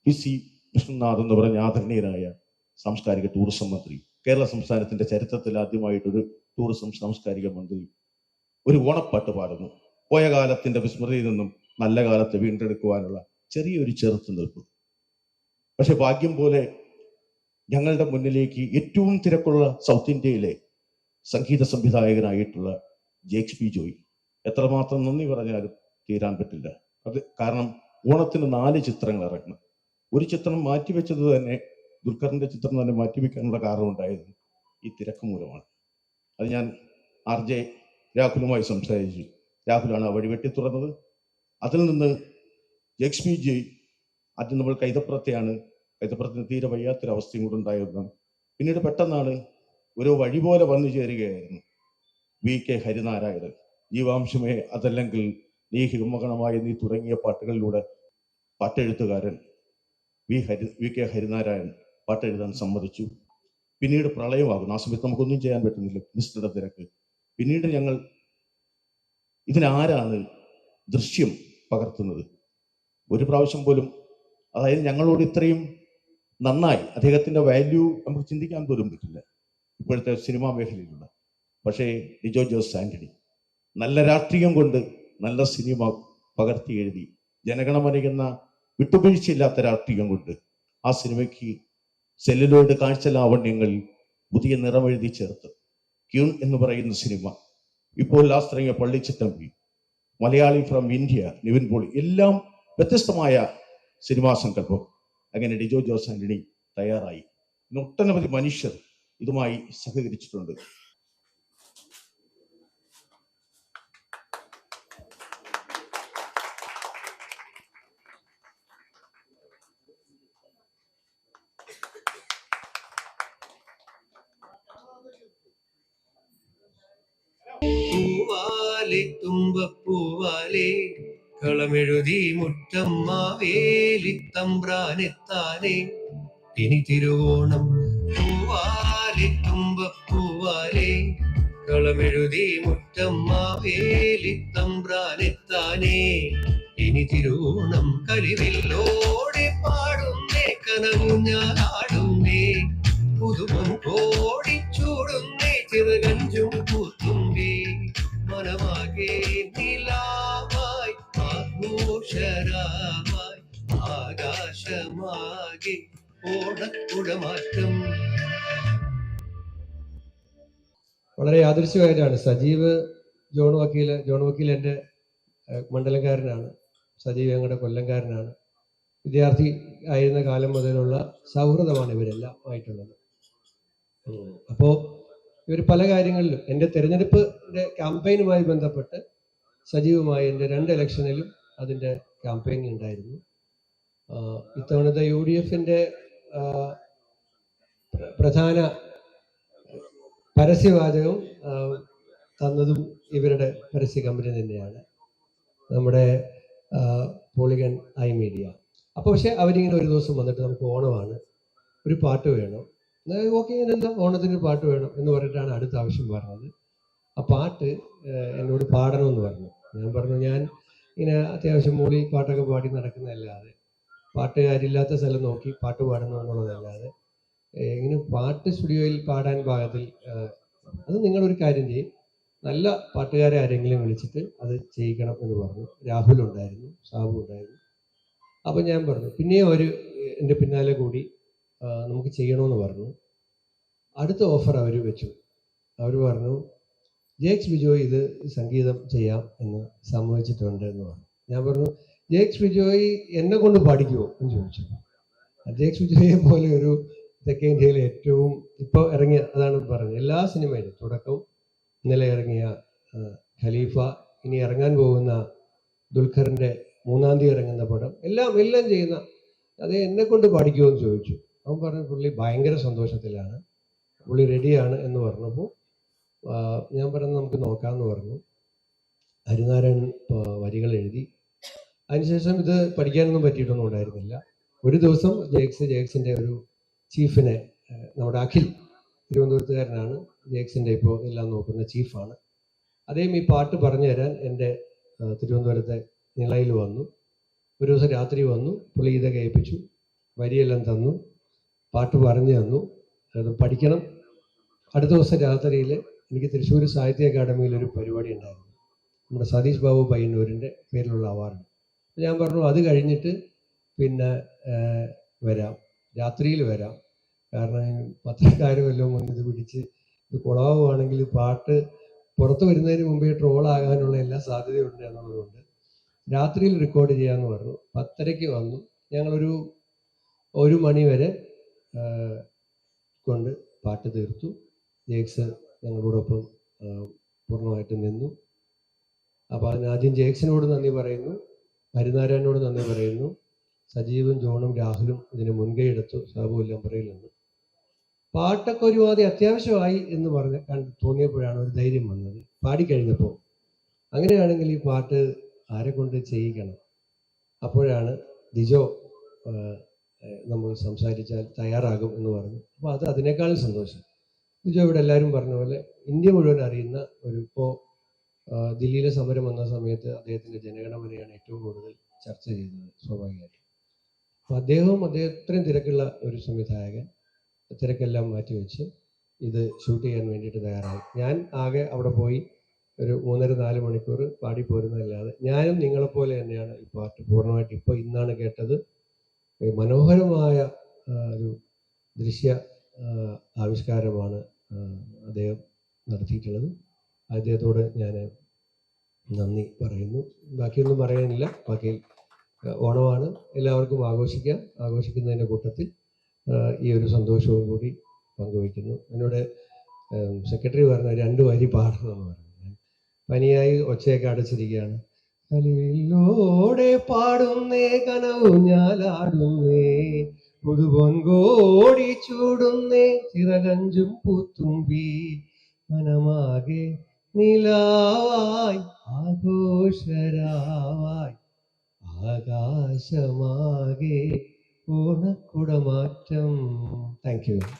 PC Vishnunath എന്ന് പറഞ്ഞ ആദരണീയനായ സാംസ്കാരിക ടൂറിസം മന്ത്രി, കേരള സംസ്ഥാനത്തിന്റെ ചരിത്രത്തിൽ ആദ്യമായിട്ടൊരു ടൂറിസം സാംസ്കാരിക മന്ത്രി ഒരു ഓണപ്പാട്ട് പാടുന്നു. പോയ കാലത്തിന്റെ വിസ്മൃതിയിൽ നിന്നും നല്ല കാലത്തെ വീണ്ടെടുക്കുവാനുള്ള ചെറിയൊരു ചെറുത്തുനിൽപ്പ്. പക്ഷെ ഭാഗ്യം പോലെ ഞങ്ങളുടെ മുന്നിലേക്ക് ഏറ്റവും തിരക്കുള്ള സൗത്ത് ഇന്ത്യയിലെ സംഗീത സംവിധായകനായിട്ടുള്ള ജേക്സ് പി ജോയ്, എത്രമാത്രം നന്ദി പറഞ്ഞാലും തീരാൻ പറ്റില്ല. അത് കാരണം ഓണത്തിന് 4 ചിത്രങ്ങൾ ഇറങ്ങണം. ഒരു ചിത്രം മാറ്റിവെച്ചത് തന്നെ, ദുൽഖറിന്റെ ചിത്രം തന്നെ മാറ്റിവെക്കാനുള്ള കാരണം ഉണ്ടായത് ഈ തിരക്ക് മൂലമാണ്. അത് ഞാൻ RJ രാഹുലുമായി സംസാരിച്ചു. രാഹുലാണ് ആ വഴി വെട്ടി തുറന്നത്. അതിൽ നിന്ന് ജേക്സ് പി ജോയ് ആദ്യം നമ്മൾ കൈതപ്പുറത്തിന് തീരെ വയ്യാത്തൊരവസ്ഥയും കൂടെ ഉണ്ടായിരുന്നു. പിന്നീട് പെട്ടെന്നാണ് ഒരു വഴി പോലെ വന്നു ചേരുകയായിരുന്നു VK ഹരിനാരായണൻ. ജീവാംശമേ അതല്ലെങ്കിൽ നീ ഹിമഗണമായ നീ തുടങ്ങിയ പാട്ടുകളിലൂടെ പാട്ടെഴുത്തുകാരൻ VK ഹരിനാരായണൻ പാട്ടെഴുതാൻ സമ്മതിച്ചു. പിന്നീട് പ്രളയമാകുന്നു. ആ സമയത്ത് നമുക്കൊന്നും ചെയ്യാൻ പറ്റുന്നില്ല, നിശ്ചിത തിരക്ക്. പിന്നീട് ഞങ്ങൾ ഇതിനാരാണ് ദൃശ്യം പകർത്തുന്നത്? ഒരു പ്രാവശ്യം പോലും, അതായത് ഞങ്ങളോട് ഇത്രയും നന്നായി അദ്ദേഹത്തിന്റെ വാല്യൂ നമുക്ക് ചിന്തിക്കാൻ പോലും പറ്റില്ല ഇപ്പോഴത്തെ സിനിമാ മേഖലയിലുള്ള. പക്ഷേ ലിജോ ജോസ് ആന്റണി നല്ല രാഷ്ട്രീയം കൊണ്ട് നല്ല സിനിമ പകർത്തി എഴുതി, ജനഗണമനയുന്ന വിട്ടുവീഴ്ചയില്ലാത്ത രാഷ്ട്രീയം കൊണ്ട് ആ സിനിമയ്ക്ക് സെല്ലുലോയിഡ് കാഴ്ച ലാവണ്യങ്ങളിൽ പുതിയ നിറമെഴുതി ചേർത്ത് ക്യൂൺ എന്ന് പറയുന്ന സിനിമ, ഇപ്പോൾ ലാസ്റ്റ് ഇറങ്ങിയ പള്ളിച്ചിട്ടമ്പി, മലയാളി ഫ്രം ഇന്ത്യ നിവിൻ പോളി, എല്ലാം വ്യത്യസ്തമായ സിനിമാ സങ്കല്പം. അങ്ങനെ ലിജോ ജോസ് ആന്റണി തയ്യാറായി. ഒട്ടനവധി മനുഷ്യർ ഇതുമായി സഹകരിച്ചിട്ടുണ്ട്. പൂവാലെ തുമ്പപ്പൂവാലെ കളമെഴുതി മുറ്റം മാവേലി തമ്പ്രാനെത്താനെ ഇനി തിരുവോണം. പൂവാലെ തുമ്പപ്പൂവാലെ കളമെഴുതി മുറ്റം മാവേലി തമ്പ്രാനെത്താനെ ഇനി തിരുവോണം. കളിവില്ലോടെ പാടുന്നേ കനവുഞ്ഞാലാടുന്നേ പുതുമം ഓടിച്ചൂടുന്നേ ചിറകഞ്ചും പൂത്തുമ്പി മനമാകെ നിലാവായി ആഘോഷരാവായി ആകാശമാകെ ഓണക്കുടമാറ്റം. വളരെ യാദൃശ്യമായിട്ടാണ് ജോൺ വക്കീൽ എൻ്റെ മണ്ഡലംകാരനാണ്. സജീവ് ഞങ്ങളുടെ കൊല്ലംകാരനാണ്. വിദ്യാർത്ഥി ആയിരുന്ന കാലം മുതലുള്ള സൗഹൃദമാണ് ഇവരെല്ലാം ആയിട്ടുള്ളത്. അപ്പോൾ ഇവർ പല കാര്യങ്ങളിലും എൻ്റെ തെരഞ്ഞെടുപ്പിൻ്റെ ക്യാമ്പയിനുമായി ബന്ധപ്പെട്ട് സജീവമായി എൻ്റെ 2 ഇലക്ഷനിലും അതിൻ്റെ ക്യാമ്പയിൻ ഉണ്ടായിരുന്നു. ഇത്തവണത്തെ UDFൻ്റെ പ്രധാന പരസ്യവാചകം തന്നതും ഇവരുടെ പരസ്യ കമ്പനി തന്നെയാണ്, നമ്മുടെ പോളിഗൺ ഐ മീഡിയ. അപ്പോൾ പക്ഷെ അവരിങ്ങനെ ഒരു ദിവസം വന്നിട്ട് നമുക്ക് ഓണമാണ്, ഒരു പാട്ട് വേണം. ഓക്കെ, എന്താ ഓണത്തിന് പാട്ട് വേണം എന്ന് പറഞ്ഞിട്ടാണ് അടുത്ത ആവശ്യം പറഞ്ഞത്. ആ പാട്ട് എന്നോട് പാടണമെന്ന് പറഞ്ഞു. ഞാൻ പറഞ്ഞു, ഞാൻ ഇങ്ങനെ അത്യാവശ്യം മൂളി പാട്ടൊക്കെ പാടി നടക്കുന്നതല്ലാതെ, പാട്ടുകാരില്ലാത്ത സ്ഥലം നോക്കി പാട്ട് പാടുന്നു എന്നുള്ളതല്ലാതെ ഇങ്ങനെ പാട്ട് സ്റ്റുഡിയോയിൽ പാടാൻ പാകത്തിൽ, അത് നിങ്ങളൊരു കാര്യം ചെയ്യും, നല്ല പാട്ടുകാരെ ആരെങ്കിലും വിളിച്ചിട്ട് അത് ചെയ്യിക്കണം എന്ന് പറഞ്ഞു. രാഹുൽ ഉണ്ടായിരുന്നു, സാബു ഉണ്ടായിരുന്നു. അപ്പം ഞാൻ പറഞ്ഞു, പിന്നെയും അവർ എൻ്റെ പിന്നാലെ കൂടി നമുക്ക് ചെയ്യണമെന്ന് പറഞ്ഞു. അടുത്ത ഓഫർ അവർ വെച്ചു. അവർ പറഞ്ഞു, ജേക്സ് ബിജോയ് ഇത് സംഗീതം ചെയ്യാം എന്ന് സമ്മതിച്ചിട്ടുണ്ട് എന്ന് പറഞ്ഞു. ഞാൻ പറഞ്ഞു, ജേക്സ് ബിജോയ് എന്നെ കൊണ്ട് പാടിക്കുമോ എന്ന് ചോദിച്ചു. ജേക്സ് ബിജോയെ പോലെ ഒരു തെക്കേ ഇന്ത്യയിലെ ഏറ്റവും ഇപ്പോൾ ഇറങ്ങിയ, അതാണ് പറഞ്ഞത്, എല്ലാ സിനിമയിലും തുടക്കം, ഇന്നലെ ഇറങ്ങിയ ഖലീഫ, ഇനി ഇറങ്ങാൻ പോകുന്ന ദുൽഖറിൻ്റെ 3-ാം തീയതി ഇറങ്ങുന്ന പടം, എല്ലാം ചെയ്യുന്ന, അത് എന്നെ കൊണ്ട് പാടിക്കുമോ എന്ന് ചോദിച്ചു. അവൻ പറഞ്ഞു പുള്ളി ഭയങ്കര സന്തോഷത്തിലാണ്, പുള്ളി റെഡിയാണ് എന്ന് പറഞ്ഞപ്പോൾ ഞാൻ പറഞ്ഞു നമുക്ക് നോക്കാമെന്ന് പറഞ്ഞു. ഹരിനാരായണൻ വരികൾ എഴുതി. അതിനുശേഷം ഇത് പഠിക്കാനൊന്നും പറ്റിയിട്ടൊന്നും ഉണ്ടായിരുന്നില്ല. ഒരു ദിവസം ജേക്സിൻ്റെ ഒരു ചീഫിനെ, നമ്മുടെ അഖിൽ, തിരുവനന്തപുരത്തുകാരനാണ്, ജേക്സിൻ്റെ ഇപ്പോൾ എല്ലാം നോക്കുന്ന ചീഫാണ്, അദ്ദേഹം ഈ പാട്ട് പറഞ്ഞു തരാൻ എൻ്റെ തിരുവനന്തപുരത്തെ നിളയിൽ വന്നു. ഒരു ദിവസം രാത്രി വന്നു, പുള്ളി ഇത് കേൾപ്പിച്ചു. വരിയെല്ലാം തന്നു, പാട്ട് പറഞ്ഞു തന്നു. അത് പഠിക്കണം. അടുത്ത ദിവസം രാത്രിയിൽ എനിക്ക് തൃശ്ശൂർ സാഹിത്യ അക്കാദമിയിൽ ഒരു പരിപാടി ഉണ്ടായിരുന്നു. നമ്മുടെ സതീഷ് ബാബു പയ്യന്നൂരിൻ്റെ പേരിലുള്ള അവാർഡ്. ഞാൻ പറഞ്ഞു അത് കഴിഞ്ഞിട്ട് പിന്നെ വരാം, രാത്രിയിൽ വരാം. കാരണം പത്രക്കാരും എല്ലാം വന്ന് ഇത് പിടിച്ച് ഇത് കുളമാവുകയാണെങ്കിൽ പാട്ട് പുറത്ത് വരുന്നതിന് മുമ്പേ ട്രോളാകാനുള്ള എല്ലാ സാധ്യതയുണ്ട് എന്നുള്ളതുകൊണ്ട് രാത്രിയിൽ റെക്കോർഡ് ചെയ്യാമെന്ന് പറഞ്ഞു. 10:30 വന്നു. ഞങ്ങളൊരു 1 മണി വരെ കൊണ്ട് പാട്ട് തീർത്തു. ജേക്സ് ഞങ്ങളോടൊപ്പം പൂർണ്ണമായിട്ട് നിന്നു. അപ്പോൾ അതിനാദ്യം ജേക്സിനോട് നന്ദി പറയുന്നു, ഹരിനാരായണനോട് നന്ദി പറയുന്നു. സജീവും ജോണും രാഹുലും ഇതിന് മുൻകൈ എടുത്തു. സാബു എല്ലംപറയിൽ നിന്ന് പാട്ടൊക്കെ ഒരുമാതിരി അത്യാവശ്യമായി എന്ന് തോന്നിയപ്പോഴാണ് ഒരു ധൈര്യം വന്നത് പാടിക്കഴിഞ്ഞപ്പോൾ. അങ്ങനെയാണെങ്കിൽ ഈ പാട്ട് ആരെ കൊണ്ട് ചെയ്യിക്കണം? അപ്പോഴാണ് ഡിജോ നമ്മൾ സംസാരിച്ചാൽ തയ്യാറാകും എന്ന് പറഞ്ഞു. അപ്പോൾ അതിനേക്കാളും സന്തോഷം. ഡിജോ ഇവിടെ എല്ലാവരും പറഞ്ഞ പോലെ ഇന്ത്യ മുഴുവൻ അറിയുന്ന ഇപ്പോൾ ദില്ലിയിലെ സമരം വന്ന സമയത്ത് അദ്ദേഹത്തിൻ്റെ ജനഗണമനയാണ് ഏറ്റവും കൂടുതൽ ചർച്ച ചെയ്തത് സ്വാഭാവികമായിട്ടും. അപ്പോൾ അദ്ദേഹം തിരക്കുള്ള ഒരു സംവിധായകൻ തിരക്കെല്ലാം മാറ്റിവെച്ച് ഇത് ഷൂട്ട് ചെയ്യാൻ വേണ്ടിയിട്ട് തയ്യാറായി. ഞാൻ ആകെ അവിടെ പോയി ഒരു 3.5-4 മണിക്കൂർ പാടിപ്പോരുന്നതല്ലാതെ ഞാനും നിങ്ങളെപ്പോലെ തന്നെയാണ് ഈ പാട്ട് പൂർണ്ണമായിട്ട് ഇപ്പോൾ ഇന്നാണ് കേട്ടത്. മനോഹരമായ ഒരു ദൃശ്യ ആവിഷ്കാരമാണ് അദ്ദേഹം നടത്തിയിട്ടുള്ളത്. അദ്ദേഹത്തോട് ഞാൻ നന്ദി പറയുന്നു. ബാക്കിയൊന്നും പറയാനില്ല. ബാക്കി ഓണമാണ്, എല്ലാവർക്കും ആഘോഷിക്കാം. ആഘോഷിക്കുന്നതിൻ്റെ കൂട്ടത്തിൽ ഈ ഒരു സന്തോഷവും കൂടി പങ്കുവയ്ക്കുന്നു. എന്നോട് സെക്രട്ടറി പറഞ്ഞ 2 വരി പാടണമെന്ന് പറഞ്ഞു. ഞാൻ പനിയായി ഒച്ചയൊക്കെ അടച്ചിരിക്കുകയാണ്. കലിവില്ലോടെ പാടുന്നേ കനവുഞ്ഞാലാടുന്നേ പുതുപൊൻകോടി ചൂടുന്നേ ചിറകഞ്ചും പൂത്തുമ്പി മനമാകെ നിലാവായി ആഘോഷരാവായി ആകാശമാകെ ഓണക്കുടമാറ്റം. Thank you.